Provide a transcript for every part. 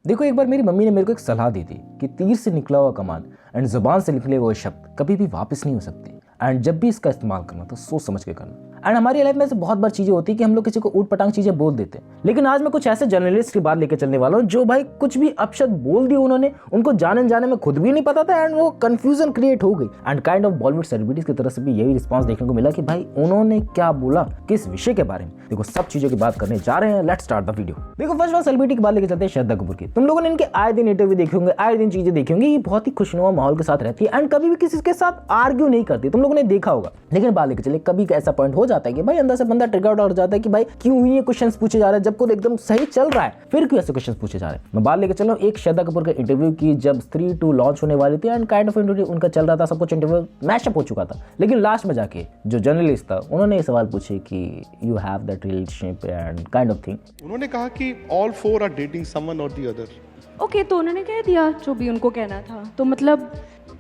देखो एक बार मेरी मम्मी ने मेरे को एक सलाह दी थी कि तीर से निकला हुआ कमान एंड जुबान से निकले हुए शब्द कभी भी वापस नहीं हो सकते एंड जब भी इसका इस्तेमाल करना तो सोच समझ के करना। एंड हमारी लाइफ में ऐसे बहुत बार चीजें होती है कि हम लोग किसी को ऊट पटांग चीजें बोल देते हैं, लेकिन आज मैं कुछ ऐसे जर्नलिस्ट की बात लेकर चलने वाला हूँ जो भाई कुछ भी अपशब्द बोल दिए उन्होंने, उनको जाने जाने में खुद भी नहीं पता था एंड वो कंफ्यूजन क्रिएट हो गई। And kind of Bollywood celebrities की तरफ से भी यही रिस्पॉन्स देखने को मिला कि भाई उन्होंने क्या बोला किस विषय के बारे में। देखो सब चीजों की बात करने जा रहे हैं, लेट्स स्टार्ट द वीडियो। देखो फर्स्ट बात सेलिब्रिटी की बात लेकर चलते हैं श्रद्धा कपूर की। तुम लोगों ने इनके आए दिन इंटरव्यू देखे होंगे, आए दिन चीजें देखी होंगी, ये बहुत ही खुशनुमा माहौल के साथ रहती है एंड कभी भी किसी के साथ आर्ग्यू नहीं करती, तुम लोगों ने देखा होगा। लेकिन बात लेकर चले कभी ऐसा पॉइंट हो जाता है कि भाई अंदर से बंदा ट्रिगर आउट हो जाता है कि भाई क्यों ये क्वेश्चंस पूछे जा रहे हैं, जब खुद एकदम सही चल रहा है फिर क्यों ऐसे क्वेश्चंस पूछे जा रहे हैं। मैं बात लेकर चला एक श्रद्धा कपूर का इंटरव्यू की जब स्त्री 2 लॉन्च होने वाली थी एंड काइंड ऑफ इंटरव्यू उनका चल रहा था, सब कुछ इंटरव्यू मैशअप हो चुका था, लेकिन लास्ट में जाके जो जर्नलिस्ट था उन्होंने ये सवाल पूछे कि you have that relationship and kind of thing. उन्होंने कहा कि all four are dating someone और द अदर। ओके, तो उन्होंने कह दिया जो भी उनको कहना था, तो मतलब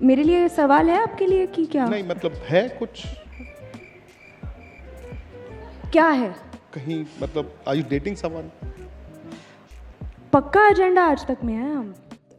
मेरे लिए सवाल है आपके लिए कि क्या नहीं मतलब है कुछ, क्या है कहीं मतलब आर यू डेटिंग समवन? पक्का एजेंडा आज तक में है हम।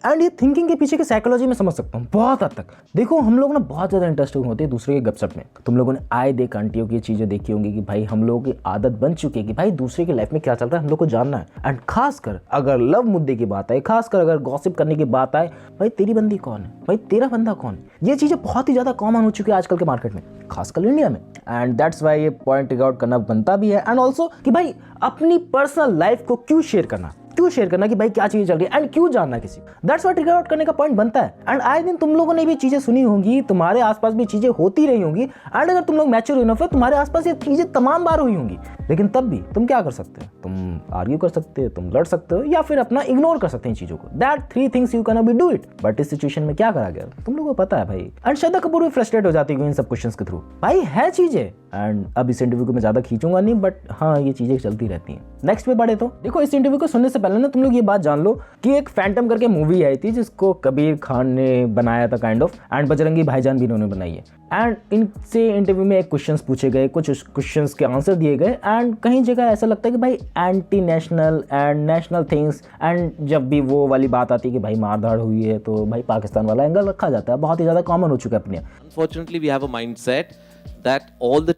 एंड ये थिंकिंग के पीछे की साइकोलॉजी में समझ सकता हूँ बहुत हद तक। देखो हम लोग ना बहुत ज़्यादा इंटरेस्टिंग होते हैं दूसरे के गपशप में। तुम लोगों ने आए देख आंटियों की चीज़ें देखी होंगी कि भाई हम लोगों की आदत बन चुकी है कि भाई दूसरे की लाइफ में क्या चल रहा है हम लोग को जानना है। एंड खासकर अगर लव मुद्दे की बात आए, खासकर अगर गॉसिप करने की बात आए, भाई तेरी बंदी कौन है, भाई तेरा बंदा कौन है, ये चीज़ें बहुत ही ज़्यादा कॉमन हो चुकी है आजकल के मार्केट में, खासकर इंडिया में। एंड दैट्स वाई ये पॉइंट आउट करना बनता भी है। एंड ऑल्सो कि भाई अपनी पर्सनल लाइफ को क्यों शेयर करना कि भाई क्या चीजें चल रही है एंड क्यों जानना किसी को, दैट्स व्हाट ट्रिगर आउट करने का पॉइंट बनता है। एंड आए दिन तुम लोगों ने भी चीजें सुनी होंगी, तुम्हारे आसपास भी चीजें होती रही होंगी एंड अगर तुम लोग मैच्योर इनफ है तुम्हारे आसपास ये चीजें तमाम बार हुई होंगी, लेकिन तब भी तुम क्या कर सकते हो, तुम आर्ग्यू कर सकते हो, तुम लड़ सकते हो या फिर अपना इग्नोर कर सकते हैं चीजों को। That 3 things you can be do it. But इस सिचुएशन में क्या करा गया तुम लोगों को पता है भाई। एंड श्रद्धा कपूर भी फ्रस्ट्रेट हो जाती है इन सब क्वेश्चंस के थ्रू, भाई है चीजें। एंड अब इस इंटरव्यू को मैं ज्यादा खींचूंगा नहीं, बट हाँ ये चीजें चलती रहती हैं। नेक्स्ट पे बढ़े तो देखो इस इंटरव्यू को सुनने से पहले ना तुम लोग ये बात जान लो कि एक फैंटम करके मूवी आई थी जिसको कबीर खान ने बनाया था काइंड ऑफ, एंड बजरंगी भाईजान भी इन्होंने बनाई है। एंड इनसे इंटरव्यू में एक क्वेश्चंस पूछे गए, कुछ क्वेश्चंस के आंसर दिए गए एंड कहीं जगह ऐसा लगता है कि भाई anti national and national things, and जब भी वो वाली बात आती है कि भाई मारधाड़ हुई है तो भाई पाकिस्तान वाला एंगल रखा जाता है, बहुत ही ज़्यादा कॉमन हो चुका है अपने। Unfortunately, we have a mindset that all the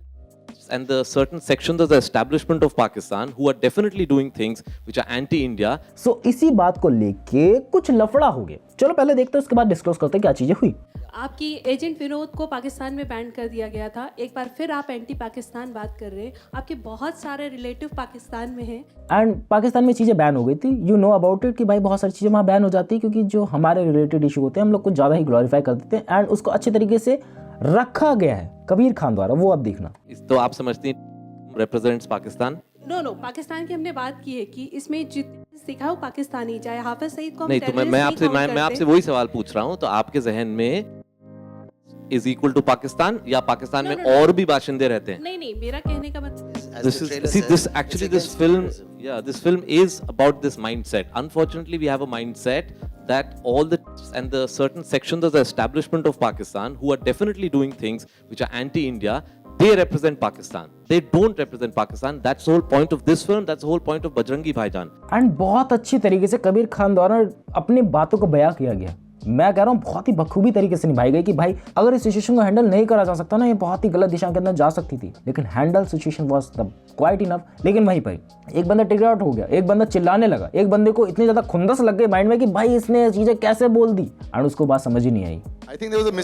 and the certain sections of the establishment of Pakistan who are definitely doing things which are anti-India. So इसी बात को लेके कुछ लफड़ा हो गया। चलो पहले देखते हैं उसके बाद डिस्क्लोज करते हैं क्या चीजें हुई। आपकी एजेंट विनोद को पाकिस्तान में बैन कर दिया गया था, एक बार फिर आप एंटी पाकिस्तान बात कर रहे हैं, आपके बहुत सारे रिलेटिव पाकिस्तान में हैं एंड पाकिस्तान में चीज़ें बैन हो गई थी, यू नो अबाउट इट कि भाई बहुत सारी चीज़ें वहाँ बैन हो जाती है क्योंकि जो हमारे रिलेटेड इशू होते हैं हम लोग कुछ ज़्यादा ही ग्लोरीफाई कर देते हैं एंड उसको अच्छे तरीके से रखा गया है कबीर खान द्वारा, वो अब देखना। तो आप समझते हैं represents पाकिस्तान? नो पाकिस्तान की हमने बात की है कि इसमें जितने सीखा वो पाकिस्तानी, चाहे हाफिज सईद को हम नहीं तो terrorist मैं नहीं आपसे वही सवाल पूछ रहा हूँ, तो आपके जहन में इज इक्वल टू पाकिस्तान या पाकिस्तान में और भी बाशिंदे रहते हैं? नहीं मेरा कहने का मतलब this film is about this mindset. Unfortunately, we have a mindset that all the and the certain sections of the establishment of Pakistan who are definitely doing things which are anti-India, they represent Pakistan. They don't represent Pakistan. That's the whole point of this film. That's the whole point of Bajrangi Bhaijaan. And बहुत अच्छी तरीके से कबीर खान द्वारा अपनी बातों को बयां किया गया। मैं कह रहा हूँ बहुत ही बखूबी तरीके से निभाई गई कि भाई अगर इस सिचुएशन को हैंडल नहीं करा जा सकता ना, ये बहुत ही गलत दिशा के अंदर जा सकती थी, लेकिन handle situation was the quite enough. लेकिन वहीं पर एक बंदा ट्रिगर आउट हो गया, एक बंदा चिल्लाने लगा, एक बंदे को इतनी ज्यादा खुंदस लग गई माइंड में कि भाई इसने चीजें कैसे बोल दी एंड उसको बात समझ ही नहीं आई। I think there was a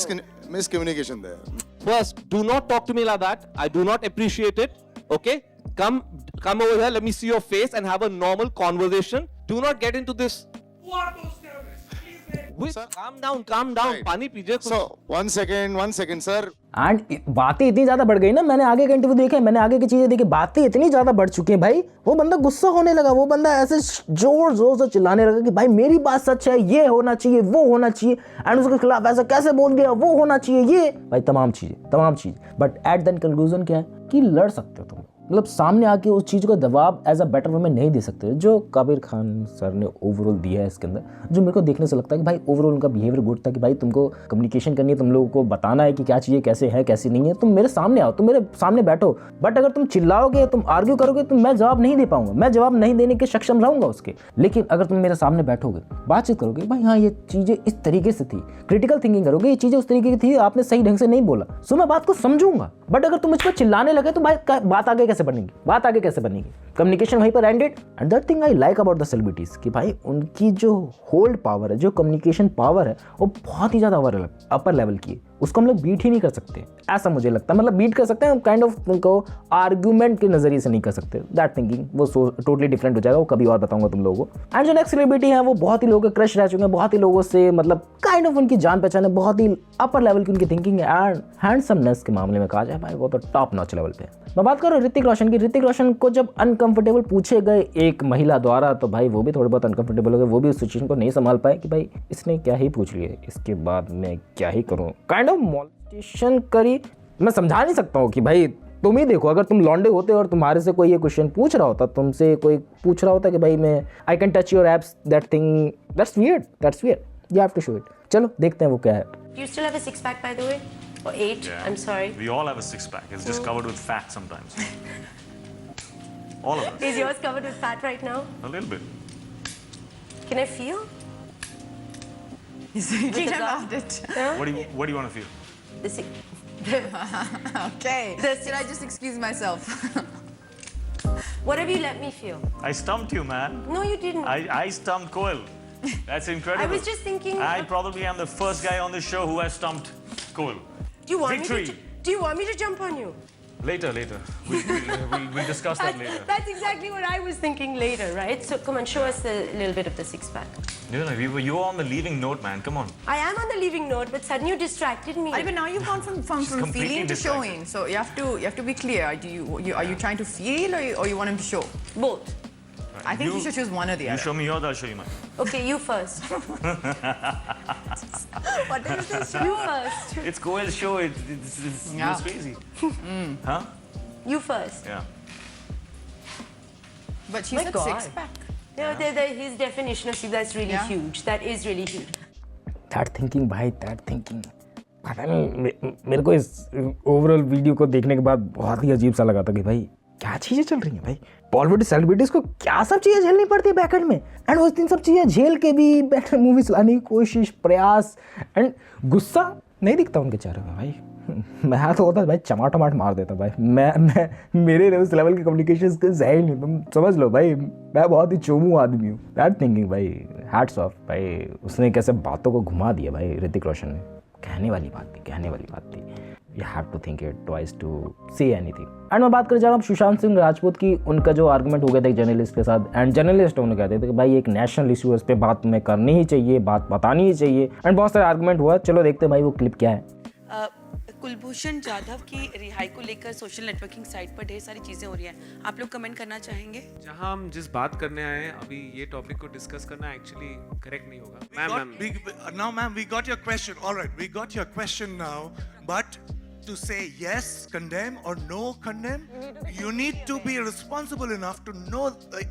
miscommunication there. First, do not talk to me like that. I do not appreciate it. Okay? Come over here. Let me see your face and have a normal conversation. Do not get into this. Calm down. Right. पानी पीजिए। So, one second, sir. And बातें इतनी ज्यादा बढ़ गई ना, मैंने आगे का इंटरव्यू देखे, मैंने आगे की चीजें देखी, बातें इतनी ज्यादा बढ़ चुकी हैं भाई, वो बंदा गुस्सा होने लगा, वो बंदा ऐसे जोर जोर से चिल्लाने लगा कि भाई मेरी बात सच है, ये होना चाहिए, वो होना चाहिए एंड उसके खिलाफ ऐसा कैसे बोल दिया, वो होना चाहिए, ये भाई तमाम चीजें। बट एट द कंक्लूजन क्या है कि लड़ सकते हो तुम, मतलब सामने आके उस चीज़ का जवाब एज अ बेटर वे में नहीं दे सकते, जो कबीर खान सर ने ओवरऑल दिया है इसके अंदर, जो मेरे को देखने से लगता है कि भाई ओवरऑल उनका बिहेवियर गुड था कि भाई तुमको कम्युनिकेशन करनी है, तुम लोगों को बताना है कि क्या चीज़ें कैसे है कैसे नहीं है, तुम मेरे सामने आओ, तुम मेरे सामने बैठो, बट अगर तुम चिल्लाओगे, तुम आर्ग्यू करोगे तो मैं जवाब नहीं दे पाऊंगा, मैं जवाब नहीं देने के सक्षम रहूंगा उसके। लेकिन अगर तुम मेरे सामने बैठोगे, बातचीत करोगे, भाई हाँ ये चीज़ें इस तरीके से थी, क्रिटिकल थिंकिंग करोगे, ये चीज़ें उस तरीके की थी, आपने सही ढंग से नहीं बोला, सो मैं बात को समझूंगा। बट अगर तुम मुझ पर चिल्लाने लगे तो बात आगे कैसे बनेगी, बात आगे कैसे बनेगी? कम्युनिकेशन वहीं पर ended. And that thing I like about the celebrities कि भाई उनकी जो होल्ड पावर है, जो कम्युनिकेशन पावर है, वो बहुत ही ज़्यादा अपर लेवल की है, उसको हम लोग बीट ही नहीं कर सकते, ऐसा मुझे लगता है। मतलब बीट कर सकते हैं काइंड ऑफ, उनको आर्ग्यूमेंट के नजरिए से नहीं कर सकते। दैट थिंकिंग वो टोटली डिफरेंट हो जाएगा, वो कभी और बताऊंगा तुम लोगों को। एंड जो नेक्स्ट सेलिब्रिटी है वो बहुत ही लोगों के क्रश रह चुके हैं, बहुत ही लोगों से मतलब काइंड ऑफ उनकी जान पहचान है, बहुत ही अपर लेवल की उनकी थिंकिंग है। एंड हैंडसमनेस के मामले में कहा जाए भाई वो तो टॉप नॉच लेवल पे है। मैं बात कर रहा हूँ ऋतिक रोशन की। ऋतिक रोशन को जब अनकंफर्टेबल पूछे गए एक महिला द्वारा तो भाई वो भी थोड़े बहुत अनकंफर्टेबल हो गए, वो भी उस सिचुएशन को नहीं संभाल पाए कि भाई इसने क्या ही पूछ लिया, इसके बाद मैं क्या ही करूँ, काइंड ऑफ मॉलेस्टेशन करी। मैं समझा नहीं सकता हूँ कि भाई तुम ही देखो, अगर तुम लौंडे होते और तुम्हारे से कोई ये क्वेश्चन पूछ रहा होता, तुमसे कोई पूछ रहा होता कि भाई मैं I can touch your abs, that thing that's weird, you have to show it. चलो देखते हैं वो क्या है। Do you still have a six pack, by the way? Or eight? Yeah. I'm sorry. We all have a six pack. It's just covered with fat sometimes. All of us. Is yours covered with fat right now? A little bit. Can I feel? He's thinking With the about it. What do you want to feel? The six. Okay. Should I just excuse myself? What have you let me feel? I stumped you, man. No, you didn't. I stumped Koel. That's incredible. I was just thinking. I probably am the first guy on this show who has stumped Koel. Do you want Victory. me to? Do you want me to jump on you? Later. We'll discuss that later. That's exactly what I was thinking later, right? So come on, show us a little bit of the six pack. No, you were on the leaving note, man. Come on. I am on the leaving note, but suddenly you distracted me. But now you've gone from completely feeling to distracted. showing. So you have to be clear. Are you trying to feel or you want him to show? Both. I think you should choose one or the You other. show me yours, I'll show you mine. Okay, you first. What is this? You first. It's Koel's show. It's Yeah. crazy. Huh? You first. Yeah. But she My said God. six pack. His definition of that's really Yeah. huge. That is really huge. That thinking भाई, that thinking पता नहीं मेरे को इस overall video को देखने के बाद बहुत ही अजीब सा लगा था कि भाई क्या चीज़ें चल रही हैं भाई। बॉलीवुड सेलिब्रिटीज़ को क्या सब चीज़ें झेलनी पड़ती है बैकएंड में, एंड उस दिन सब चीज़ें झेल के भी बेटर मूवीज लाने की कोशिश, प्रयास एंड गुस्सा नहीं दिखता उनके चेहरे में भाई। मैं तो होता भाई चमाट मार देता भाई। मैं मेरे उस लेवल की कम्युनिकेशन स्किल्स है ही नहीं, तुम समझ लो भाई। मैं बहुत ही चोमू आदमी हूँ। दैट थिंकिंग भाई, हैट्स ऑफ भाई। उसने कैसे बातों को घुमा दिया भाई ऋतिक रोशन ने। कहने वाली बात थी। You have to think it twice to say anything. And मैं बात कर जा रहा हूँ सुशांत सिंह राजपूत की। उनका जो आर्गुमेंट हो गया था एक जर्नलिस्ट के साथ, एंड जर्नलिस्ट उन्होंने कहते थे कि भाई एक नेशनल इशू है, इस पर बात में करनी ही चाहिए, बात बतानी ही चाहिए, एंड बहुत सारे आर्गुमेंट हुआ। चलो देखते हैं भाई वो क्लिप क्या है। कुलभूषण जाधव की रिहाई को लेकर सोशल नेटवर्किंग साइट पर ढेर सारी चीजें हो रही हैं, आप लोग कमेंट करना चाहेंगे? जहां हम जिस बात करने आए हैं अभी ये टॉपिक को डिस्कस करना एक्चुअली करेक्ट नहीं होगा। Ma'am, we got your question. All right, we got your question now. But to say yes, condemn, or no, condemn, you need to be responsible enough to know the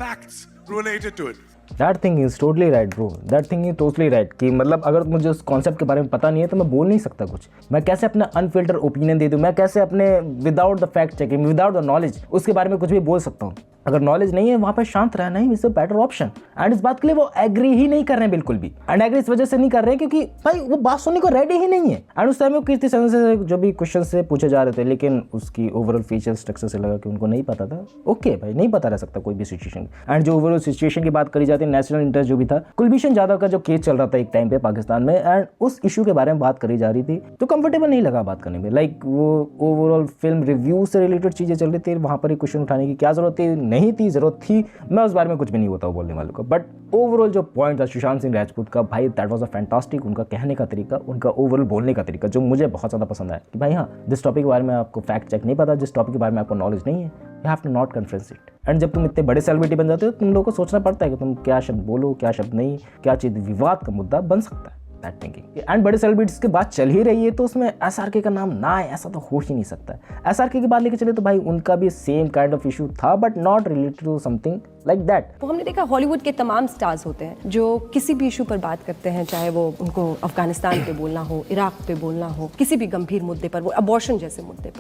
facts related to it. That thing is totally right bro, that thing is totally right कि मतलब अगर मुझे उस concept के बारे में पता नहीं है तो मैं बोल नहीं सकता कुछ। मैं कैसे अपना अनफिल्टर ओपिनियन दे दूँ, मैं कैसे अपने without the fact checking, without the knowledge उसके बारे में कुछ भी बोल सकता हूँ। अगर नॉलेज नहीं है वहाँ पर शांत रहना he is a better option. And इस बात के लिए वो एग्री ही नहीं कर रहे हैं बिल्कुल भी, एंड एग्री इस वजह से नहीं कर रहे हैं क्योंकि भाई वो बात सुनने को रेडी ही नहीं है। एंड उस टाइम वो कीर्ति सेन से जो भी क्वेश्चन से पूछे जा रहे थे, लेकिन उसकी ओवरऑल फीचर स्ट्रक्चर से लगा कि उनको नहीं पता था। ओके भाई, नहीं पता रह सकता कोई भी सिचुएशन। एंड जो ओवरऑल सिचुएशन की बात करी जाती है, नेशनल इंटरेस्ट जो भी था, कुलभूषण जाधव का जो केस चल रहा था एक टाइम पे पाकिस्तान में, एंड उस इशू के बारे में बात करी जा रही थी, तो कंफर्टेबल नहीं लगा बात करने में। लाइक वो ओवरऑल फिल्म रिव्यू से रिलेटेड चीजें चल रही थी, वहां पर क्वेश्चन उठाने की क्या जरूरत थी, नहीं थी, जरूरत थी, मैं उस बारे में कुछ भी नहीं होता बोलने वालों को। बट ओवरऑल जो पॉइंट था सुशांत सिंह राजपूत का, भाई दैट वाज अ फैंटास्टिक। उनका कहने का तरीका, उनका ओवरऑल बोलने का तरीका जो मुझे बहुत ज़्यादा पसंद आया कि भाई हाँ, जिस टॉपिक के बारे में आपको फैक्ट चेक नहीं पता, जिस टॉपिक के बारे में आपको नॉलेज नहीं है, you have to not conference it. And जब तुम इतने बड़े सेलिब्रिटी बन जाते हो तुम लोगों को सोचना पड़ता है कि तुम क्या शब्द बोलो, क्या शब्द नहीं, क्या चीज़ विवाद का मुद्दा बन सकता है। That thinking. एंड बड़े सेलिब्रिटीज की बात चल ही रही है तो उसमें SRK का नाम ना आए ऐसा तो हो ही नहीं सकता। SRK की बात लेके चले तो भाई उनका भी सेम काइंड ऑफ इशू था but not related to something like that. तो हमने देखा हॉलीवुड के तमाम स्टार्स होते हैं जो किसी भी इशू पर बात करते हैं, चाहे वो उनको अफगानिस्तान पे बोलना हो, इराक पे बोलना हो, किसी भी गंभीर मुद्दे पर, वो अबॉर्शन जैसे मुद्दे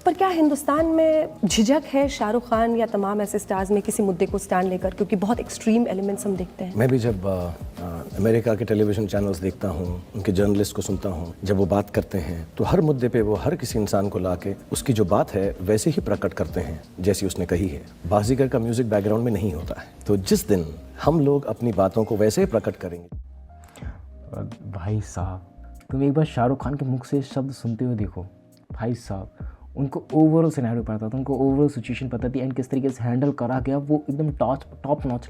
पर क्या हिंदुस्तान में झिझक है शाहरुख खान या तमाम ऐसे स्टार्स में किसी मुद्दे को स्टैंड लेकर, क्योंकि बहुत एक्सट्रीम एलिमेंट्स हम देखते हैं? मैं भी जब अमेरिका के टेलीविजन चैनल्स देखता हूँ, उनके जर्नलिस्ट को सुनता हूँ, जब वो बात करते हैं तो हर मुद्दे पे वो हर किसी इंसान को लाके उसकी जो बात है वैसे ही प्रकट करते हैं जैसी उसने कही है। बाजीगर का म्यूजिक बैकग्राउंड में नहीं होता है, तो जिस दिन हम लोग अपनी बातों को वैसे ही प्रकट करेंगे। भाई साहब तुम एक बार शाहरुख खान के मुख से शब्द सुनते हुए देखो, भाई साहब उनको ओवरऑल सिनेरियो पता था, उनको ओवरऑल सिचुएशन पता थी एंड किस तरीके से हैंडल करा गया वो एकदम top notch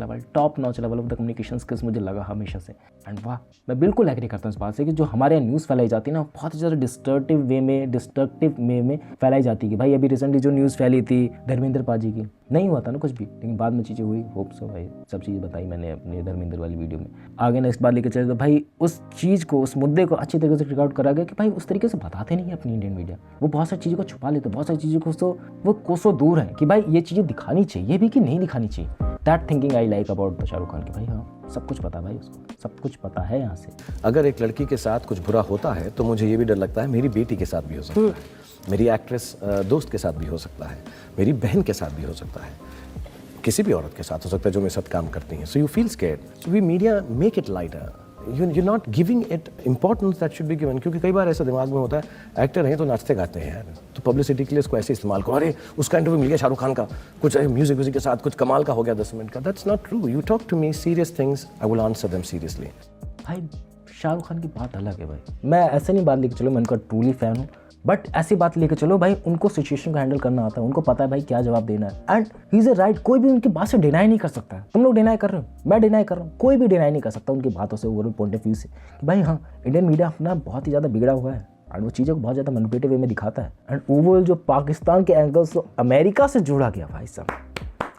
level of the communication skills मुझे लगा हमेशा से। एंड वाह, मैं बिल्कुल एग्री करता हूँ इस बात से कि जो हमारे यहाँ न्यूज़ फैलाई जाती है ना बहुत ज़्यादा डिस्ट्रक्टिव वे में फैलाई जाती है। कि भाई अभी रिसेंटली जो न्यूज़ फैली थी धर्मेंद्र पाजी की, नहीं हुआ था ना कुछ भी, लेकिन बाद में चीज़ें हुई। होप सो भाई सब चीज़ बताई मैंने अपने धर्मेंद्र वाली वीडियो में। आगे नेक्स्ट बात लेकर चले तो भाई उस चीज़ को, उस मुद्दे को अच्छी तरीके से ट्रिक आउट करा गया कि भाई उस तरीके से बताते नहीं है अपनी इंडियन मीडिया। वो बहुत सारी चीज़ों को छुपा लेते, बहुत सारी चीज़ों को वो कोसों दूर है कि भाई ये चीज़ें दिखानी चाहिए भी कि नहीं दिखानी चाहिए। That thinking I like about Shahrukh Khan की भाई हाँ सब कुछ पता, भाई उसको सब कुछ पता है यहाँ से। अगर एक लड़की के साथ कुछ बुरा होता है तो मुझे ये भी डर लगता है मेरी बेटी के साथ भी हो सकता है, मेरी एक्ट्रेस दोस्त के साथ भी हो सकता है, मेरी बहन के साथ भी हो सकता है, किसी भी औरत के साथ हो सकता है जो मेरे साथ काम करती हैं। So you feel scared, so we media make it lighter, you not giving it importance that should be given. क्योंकि कई बार ऐसा दिमाग में होता है एक्टर हैं तो नाचते गाते हैं यार, तो पब्लिसिटी के लिए इसको ऐसे इस्तेमाल करो, अरे उसका इंटरव्यू मिल गया शाहरुख खान का, कुछ म्यूजिक के साथ कुछ कमाल का हो गया 10 मिनट का। That's not true. You talk to me serious things, I will answer them seriously. भाई शाहरुख खान की बात अलग है भाई, मैं ऐसे नहीं बात लेके चलो मैं उनका ट्रूली फैन हूँ, बट ऐसी बात लेके चलो भाई उनको सिचुएशन को हैंडल करना आता है, उनको पता है भाई क्या जवाब देना है एंड ही इज राइट। कोई भी उनकी बात से डिनाई नहीं कर सकता है। तुम लोग डिनाई कर रहे हो, मैं डिनाई कर रहा हूँ, कोई भी डिनाई नहीं कर सकता उनकी बातों से, ओवरऑल पॉइंट ऑफ व्यू से कि भाई हाँ इंडियन मीडिया अपना बहुत ही ज़्यादा बिगड़ा हुआ है एंड वो चीज़ों को बहुत ज़्यादा मैनिपुलेटिव वे में दिखाता है। एंड ओवरऑल जो पाकिस्तान के एंगल्स तो अमेरिका से जोड़ा गया भाई साहब,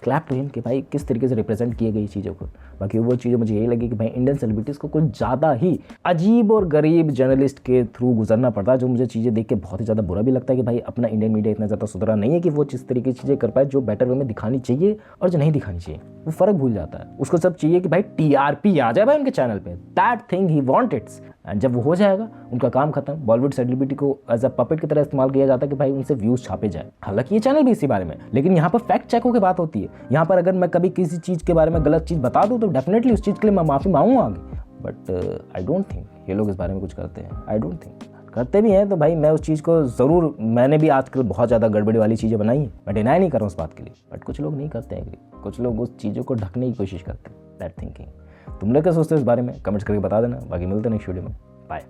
क्लैप टू हिम कि भाई किस तरीके से रिप्रेजेंट किए गई चीज़ों को। बाकी वो चीज़ें मुझे यही लगी कि भाई इंडियन सेलिब्रिटीज़ को कुछ ज़्यादा ही अजीब और गरीब जर्नलिस्ट के थ्रू गुजरना पड़ता है, जो मुझे चीज़ें देख के बहुत ही ज़्यादा बुरा भी लगता है कि भाई अपना इंडियन मीडिया इतना ज़्यादा सुधरा नहीं है कि वो जिस तरीके की चीज़ें कर पाए जो बेटर वे में दिखानी चाहिए और जो नहीं दिखानी चाहिए, वो फ़र्क भूल जाता है। उसको सब चाहिए कि भाई TRP आ जाए भाई उनके चैनल पर, दैट थिंग ही वांटेड्स। एंड जब वो हो जाएगा उनका काम खत्म। बॉलीवुड सेलिब्रिटी को एज अ पपेट की तरह इस्तेमाल किया जाता है कि भाई उनसे व्यूज़ छापे जाए। हालांकि ये चैनल भी इसी बारे में, लेकिन यहाँ पर फैक्ट चेकों की बात होती है। यहाँ पर अगर मैं कभी किसी चीज़ के बारे में गलत चीज़ बता दूँ तो डेफिनेटली उस चीज़ के लिए मैं माफ़ी मांगूंगा आगे, बट आई डोंट थिंक ये लोग इस बारे में कुछ करते हैं। आई डोंट थिंक करते भी हैं तो भाई मैं उस चीज़ को ज़रूर, मैंने भी आजकल बहुत ज़्यादा गड़बड़ी वाली चीज़ें बनाई हैं, मैं डिनाई नहीं कर रहा हूँ उस बात के लिए, बट कुछ लोग नहीं करते हैं, कुछ लोग उस चीज़ों को ढकने की कोशिश करते हैं। दैट थिंकिंग तुम लोग क्या सोचते हो इस बारे में, कमेंट्स करके बता देना। बाकी मिलते हैं नेक्स्ट वीडियो में, बाय।